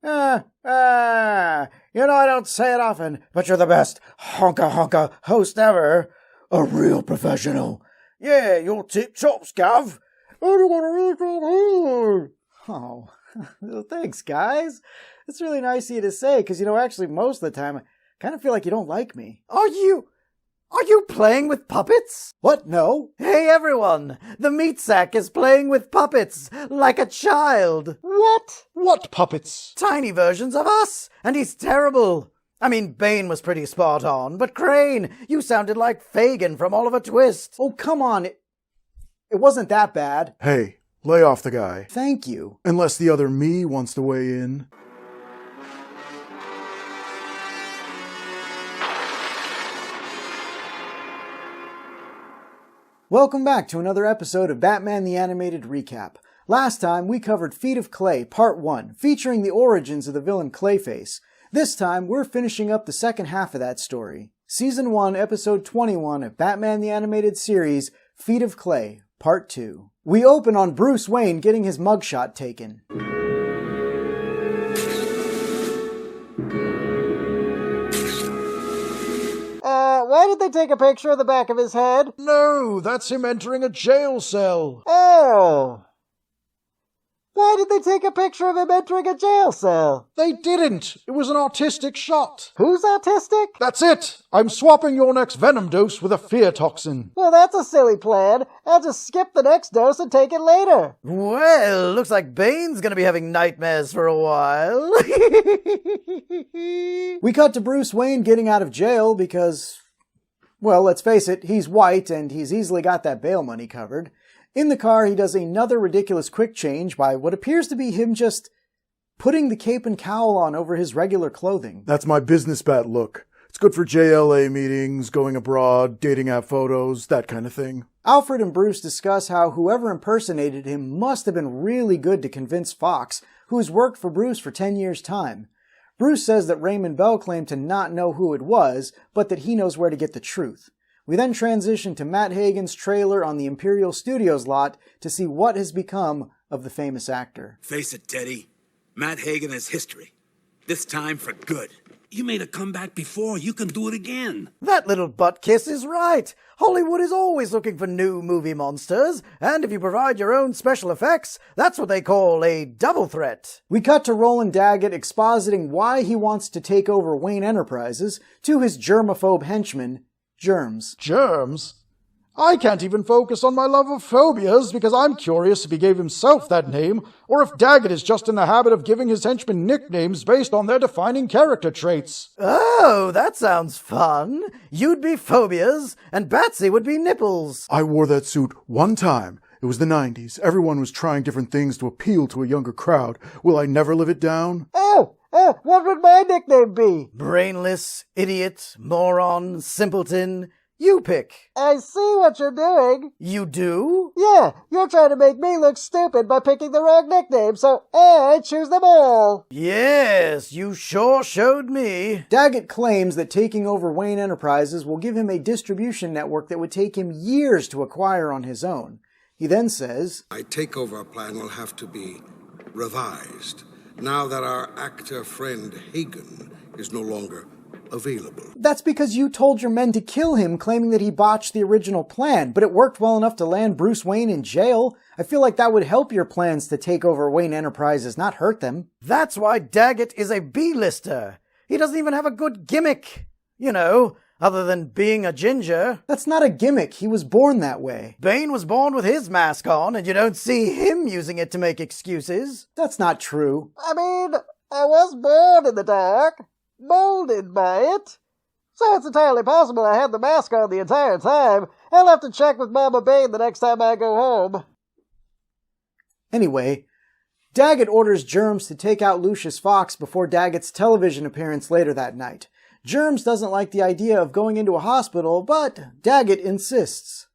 I don't say it often, but you're the best honka host ever. A real professional. Yeah, you're tip-top, Scav. Oh, thanks, guys. It's really nice of you to say, because, actually, most of the time, I kind of feel like you don't like me. Are you playing with puppets? What? No? Hey, everyone! The meat sack is playing with puppets, like a child. What? What puppets? Tiny versions of us, and he's terrible. I mean, Bane was pretty spot on, but Crane, you sounded like Fagin from Oliver Twist. Oh, come on. It wasn't that bad. Hey, lay off the guy. Thank you. Unless the other me wants to weigh in. Welcome back to another episode of Batman the Animated Recap. Last time, we covered Feet of Clay, Part 1, featuring the origins of the villain Clayface. This time, we're finishing up the second half of that story. Season 1, Episode 21 of Batman the Animated Series, Feet of Clay, Part 2. We open on Bruce Wayne getting his mugshot taken. Why did they take a picture of the back of his head? No, that's him entering a jail cell. Oh. Why did they take a picture of him entering a jail cell? They didn't. It was an artistic shot. Who's autistic? That's it. I'm swapping your next venom dose with a fear toxin. Well, that's a silly plan. I'll just skip the next dose and take it later. Well, looks like Bane's gonna be having nightmares for a while. We cut to Bruce Wayne getting out of jail because, well, let's face it, he's white and he's easily got that bail money covered. In the car, he does another ridiculous quick change by what appears to be him just putting the cape and cowl on over his regular clothing. That's my business bat look. It's good for JLA meetings, going abroad, dating app photos, that kind of thing. Alfred and Bruce discuss how whoever impersonated him must have been really good to convince Fox, who has worked for Bruce for 10 years' time. Bruce says that Raymond Bell claimed to not know who it was, but that he knows where to get the truth. We then transition to Matt Hagen's trailer on the Imperial Studios lot to see what has become of the famous actor. Face it, Teddy. Matt Hagen has history. This time for good. You made a comeback before. You can do it again. That little butt kiss is right. Hollywood is always looking for new movie monsters, and if you provide your own special effects, that's what they call a double threat. We cut to Roland Daggett expositing why he wants to take over Wayne Enterprises to his germaphobe henchman, Germs. Germs? I can't even focus on my love of phobias because I'm curious if he gave himself that name or if Daggett is just in the habit of giving his henchmen nicknames based on their defining character traits. Oh, that sounds fun. You'd be phobias and Batsy would be nipples. I wore that suit one time. It was the 90s. Everyone was trying different things to appeal to a younger crowd. Will I never live it down? What would my nickname be? Brainless, idiot, moron, simpleton. You pick. I see what you're doing. You do? Yeah, you're trying to make me look stupid by picking the wrong nickname, so I choose them all. Yes, you sure showed me. Daggett claims that taking over Wayne Enterprises will give him a distribution network that would take him years to acquire on his own. He then says, My takeover plan will have to be revised now that our actor friend Hagen is no longer available. That's because you told your men to kill him, claiming that he botched the original plan, but it worked well enough to land Bruce Wayne in jail. I feel like that would help your plans to take over Wayne Enterprises, not hurt them. That's why Daggett is a B-lister. He doesn't even have a good gimmick. You know, other than being a ginger. That's not a gimmick. He was born that way. Bane was born with his mask on, and you don't see him using it to make excuses. That's not true. I mean, I was born in the dark, molded by it. So it's entirely possible I had the mask on the entire time. I'll have to check with Mama Bane the next time I go home. Anyway, Daggett orders Germs to take out Lucius Fox before Daggett's television appearance later that night. Germs doesn't like the idea of going into a hospital, but Daggett insists.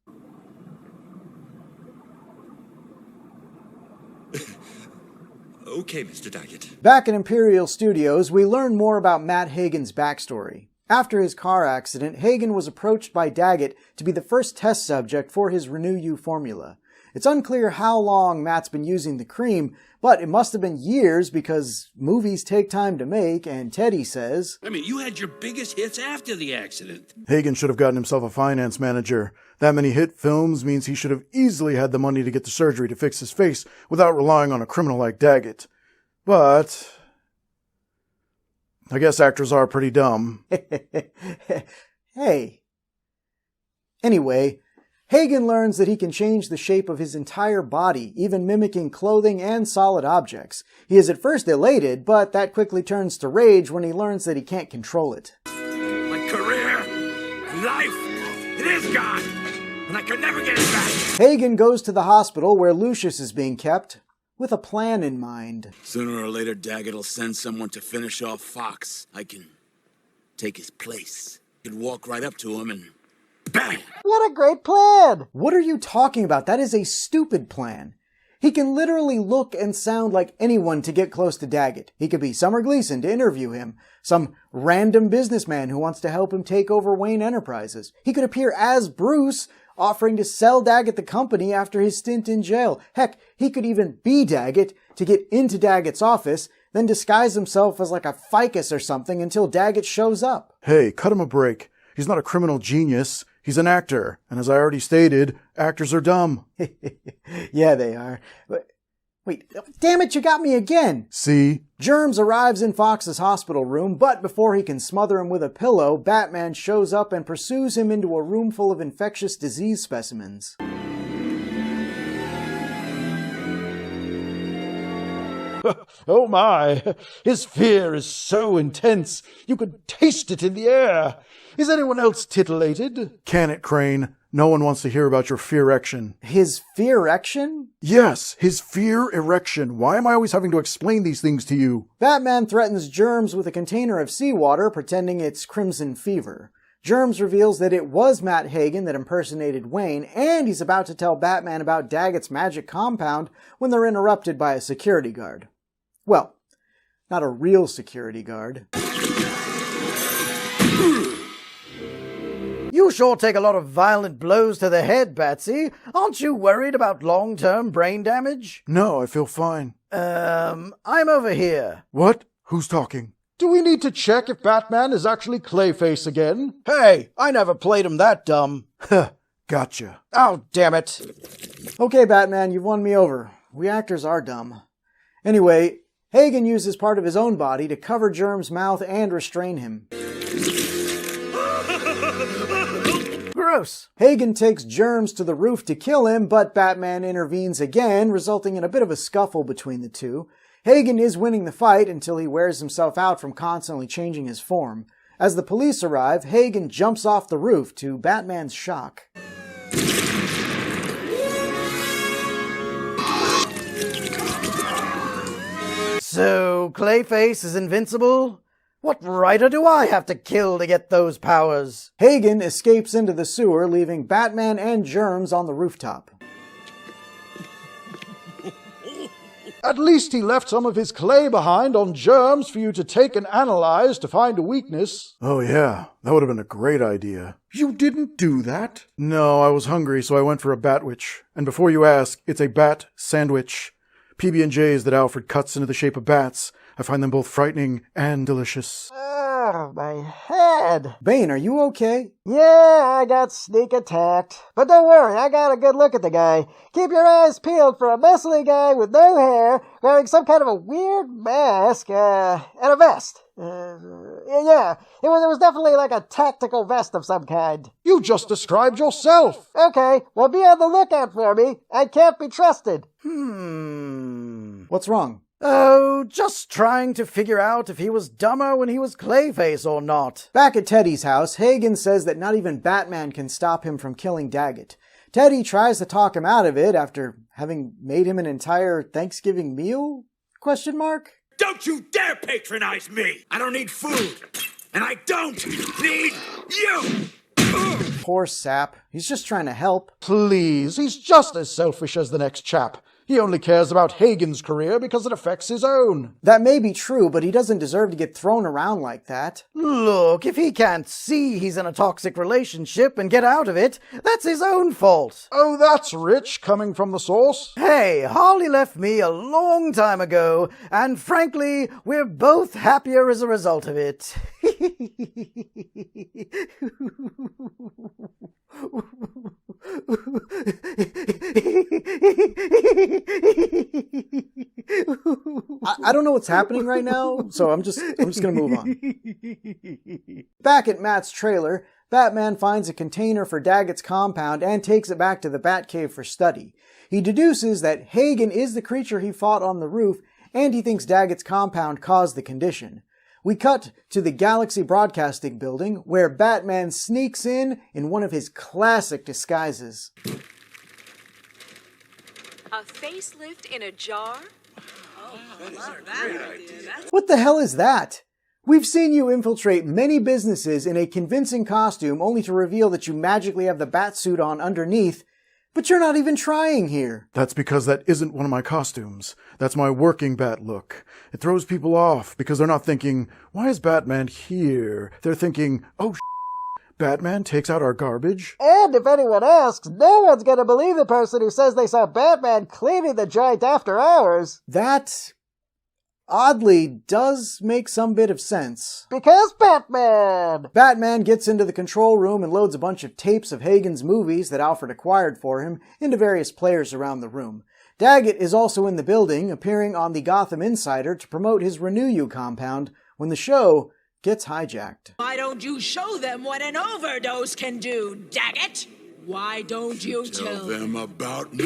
Okay, Mr. Daggett. Back at Imperial Studios, we learn more about Matt Hagen's backstory. After his car accident, Hagen was approached by Daggett to be the first test subject for his Renew You formula. It's unclear how long Matt's been using the cream, But it must have been years because movies take time to make, and Teddy says, I mean, you had your biggest hits after the accident. Hagen should have gotten himself a finance manager. That many hit films means he should have easily had the money to get the surgery to fix his face without relying on a criminal like Daggett. But I guess actors are pretty dumb. Hey. Anyway, Hagen learns that he can change the shape of his entire body, even mimicking clothing and solid objects. He is at first elated, but that quickly turns to rage when he learns that he can't control it. My career, life, it is gone, and I could never get it back. Hagen goes to the hospital where Lucius is being kept, with a plan in mind. Sooner or later, Daggett will send someone to finish off Fox. I can take his place. I could walk right up to him and bang! What a great plan! What are you talking about? That is a stupid plan. He can literally look and sound like anyone to get close to Daggett. He could be Summer Gleason to interview him, some random businessman who wants to help him take over Wayne Enterprises. He could appear as Bruce, offering to sell Daggett the company after his stint in jail. Heck, he could even be Daggett to get into Daggett's office, then disguise himself as like a ficus or something until Daggett shows up. Hey, cut him a break. He's not a criminal genius. He's an actor. And as I already stated, actors are dumb. Yeah, they are. Wait, damn it, you got me again! See? Germs arrives in Fox's hospital room, but before he can smother him with a pillow, Batman shows up and pursues him into a room full of infectious disease specimens. Oh my! His fear is so intense, you could taste it in the air. Is anyone else titillated? Can it, Crane? No one wants to hear about your fear erection. His fear erection? Yes, his fear erection. Why am I always having to explain these things to you? Batman threatens Germs with a container of seawater, pretending it's crimson fever. Germs reveals that it was Matt Hagen that impersonated Wayne, and he's about to tell Batman about Daggett's magic compound when they're interrupted by a security guard. Well, not a real security guard. You sure take a lot of violent blows to the head, Batsy. Aren't you worried about long-term brain damage? No, I feel fine. I'm over here. What? Who's talking? Do we need to check if Batman is actually Clayface again? Hey, I never played him that dumb. Huh, gotcha. Oh, damn it. Okay, Batman, you've won me over. We actors are dumb. Anyway, Hagen uses part of his own body to cover Germ's mouth and restrain him. Gross. Hagen takes Germs to the roof to kill him, but Batman intervenes again, resulting in a bit of a scuffle between the two. Hagen is winning the fight until he wears himself out from constantly changing his form. As the police arrive, Hagen jumps off the roof to Batman's shock. So, Clayface is invincible? What writer do I have to kill to get those powers? Hagen escapes into the sewer, leaving Batman and Germs on the rooftop. At least he left some of his clay behind on Germs for you to take and analyze to find a weakness. Oh yeah, that would have been a great idea. You didn't do that? No, I was hungry, so I went for a batwitch. And before you ask, it's a bat sandwich. PB&Js that Alfred cuts into the shape of bats. I find them both frightening and delicious. Oh, my head. Bane, are you okay? Yeah, I got sneak attacked. But don't worry, I got a good look at the guy. Keep your eyes peeled for a muscly guy with no hair, wearing some kind of a weird mask, and a vest. Yeah, it was definitely like a tactical vest of some kind. You just described yourself. Okay, well be on the lookout for me. I can't be trusted. What's wrong? Oh, just trying to figure out if he was dumber when he was Clayface or not. Back at Teddy's house, Hagen says that not even Batman can stop him from killing Daggett. Teddy tries to talk him out of it after having made him an entire Thanksgiving meal? Question mark? Don't you dare patronize me! I don't need food! And I don't need you! Poor sap. He's just trying to help. Please, he's just as selfish as the next chap. He only cares about Hagen's career because it affects his own. That may be true, but he doesn't deserve to get thrown around like that. Look, if he can't see he's in a toxic relationship and get out of it, that's his own fault. Oh, that's rich, coming from the source. Hey, Harley left me a long time ago, and frankly, we're both happier as a result of it. I don't know what's happening right now, so I'm just gonna move on. Back at Matt's trailer, Batman finds a container for Daggett's compound and takes it back to the Batcave for study. He deduces that Hagen is the creature he fought on the roof, and he thinks Daggett's compound caused the condition. We cut to the Galaxy Broadcasting Building, where Batman sneaks in one of his classic disguises. A facelift in a jar? What the hell is that? We've seen you infiltrate many businesses in a convincing costume only to reveal that you magically have the Batsuit on underneath, but you're not even trying here. That's because that isn't one of my costumes. That's my working Bat look. It throws people off because they're not thinking, why is Batman here? They're thinking, oh, Batman takes out our garbage? And if anyone asks, no one's gonna believe the person who says they saw Batman cleaning the joint after hours. That, oddly, does make some bit of sense. Because Batman! Batman gets into the control room and loads a bunch of tapes of Hagen's movies that Alfred acquired for him into various players around the room. Daggett is also in the building, appearing on the Gotham Insider to promote his Renew You compound when the show gets hijacked. Why don't you show them what an overdose can do, Daggett? Why don't you Tell them about me.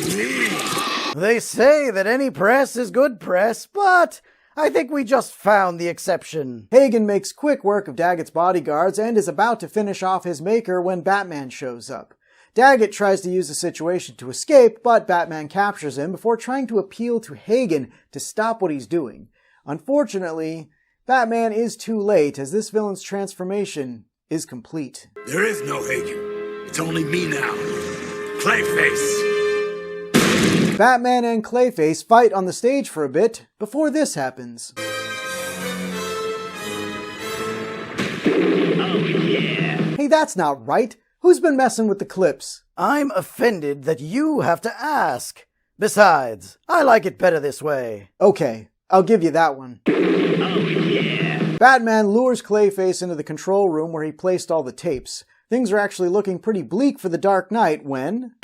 They say that any press is good press, but I think we just found the exception. Hagen makes quick work of Daggett's bodyguards and is about to finish off his maker when Batman shows up. Daggett tries to use the situation to escape, but Batman captures him before trying to appeal to Hagen to stop what he's doing. Unfortunately, Batman is too late as this villain's transformation is complete. There is no Hagen. It's only me now. Clayface. Batman and Clayface fight on the stage for a bit before this happens. Oh, yeah. Hey, that's not right. Who's been messing with the clips? I'm offended that you have to ask. Besides, I like it better this way. Okay, I'll give you that one. Oh, yeah. Batman lures Clayface into the control room where he placed all the tapes. Things are actually looking pretty bleak for the Dark Knight when...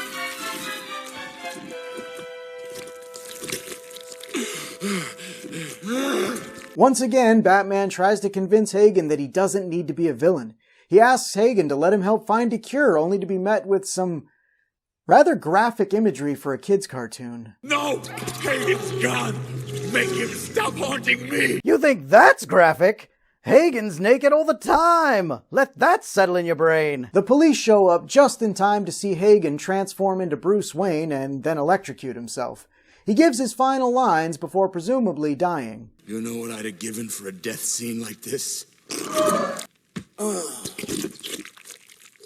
Once again, Batman tries to convince Hagen that he doesn't need to be a villain. He asks Hagen to let him help find a cure, only to be met with some rather graphic imagery for a kid's cartoon. No! Hagen's gone! Make him stop haunting me! You think that's graphic? Hagen's naked all the time. Let that settle in your brain. The police show up just in time to see Hagen transform into Bruce Wayne and then electrocute himself. He gives his final lines before presumably dying. You know what I'd have given for a death scene like this?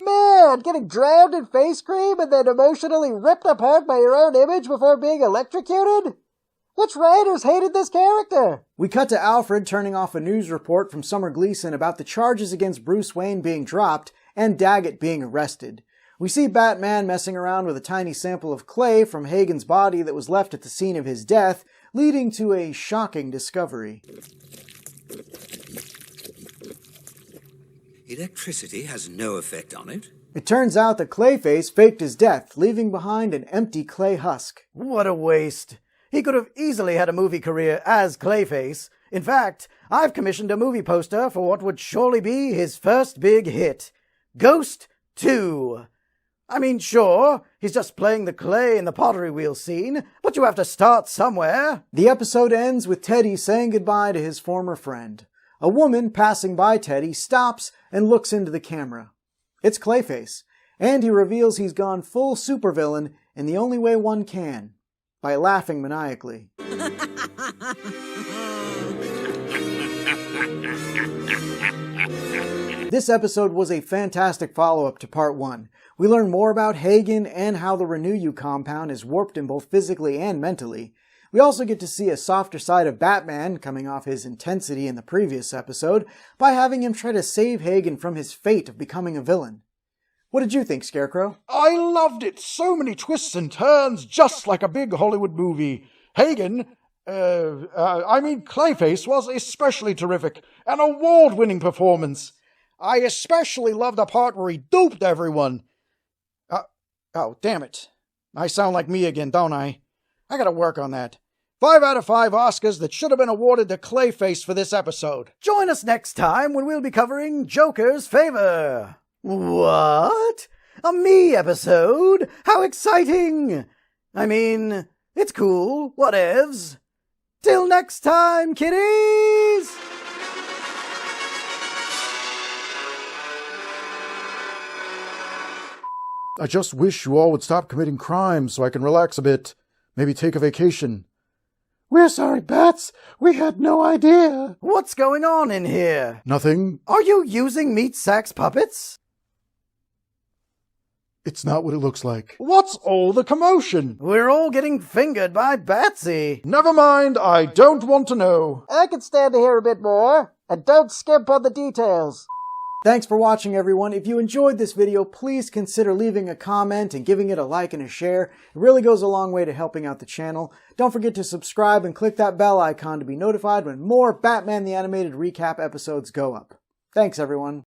Man, getting drowned in face cream and then emotionally ripped apart by your own image before being electrocuted? Which writers hated this character? We cut to Alfred turning off a news report from Summer Gleason about the charges against Bruce Wayne being dropped and Daggett being arrested. We see Batman messing around with a tiny sample of clay from Hagen's body that was left at the scene of his death, leading to a shocking discovery. Electricity has no effect on it. It turns out that Clayface faked his death, leaving behind an empty clay husk. What a waste. He could have easily had a movie career as Clayface. In fact, I've commissioned a movie poster for what would surely be his first big hit. Ghost 2. I mean, sure, he's just playing the clay in the pottery wheel scene, but you have to start somewhere. The episode ends with Teddy saying goodbye to his former friend. A woman passing by Teddy stops and looks into the camera. It's Clayface, and he reveals he's gone full supervillain in the only way one can, by laughing maniacally. This episode was a fantastic follow-up to Part 1. We learn more about Hagen and how the Renew You compound is warped him both physically and mentally. We also get to see a softer side of Batman, coming off his intensity in the previous episode, by having him try to save Hagen from his fate of becoming a villain. What did you think, Scarecrow? I loved it. So many twists and turns, just like a big Hollywood movie. Clayface was especially terrific. An award-winning performance. I especially loved the part where he duped everyone. Oh, damn it. I sound like me again, don't I? I gotta work on that. 5 out of 5 Oscars that should have been awarded to Clayface for this episode. Join us next time when we'll be covering Joker's Favor. What? A me episode? How exciting! I mean, it's cool, whatevs. Till next time, kiddies! I just wish you all would stop committing crimes so I can relax a bit. Maybe take a vacation. We're sorry, Bats. We had no idea. What's going on in here? Nothing. Are you using Meat Sack's puppets? It's not what it looks like. What's all the commotion? We're all getting fingered by Batsy. Never mind, I don't want to know. I can stand to hear a bit more. And don't skimp on the details. Thanks for watching, everyone. If you enjoyed this video, please consider leaving a comment and giving it a like and a share. It really goes a long way to helping out the channel. Don't forget to subscribe and click that bell icon to be notified when more Batman the Animated Recap episodes go up. Thanks, everyone.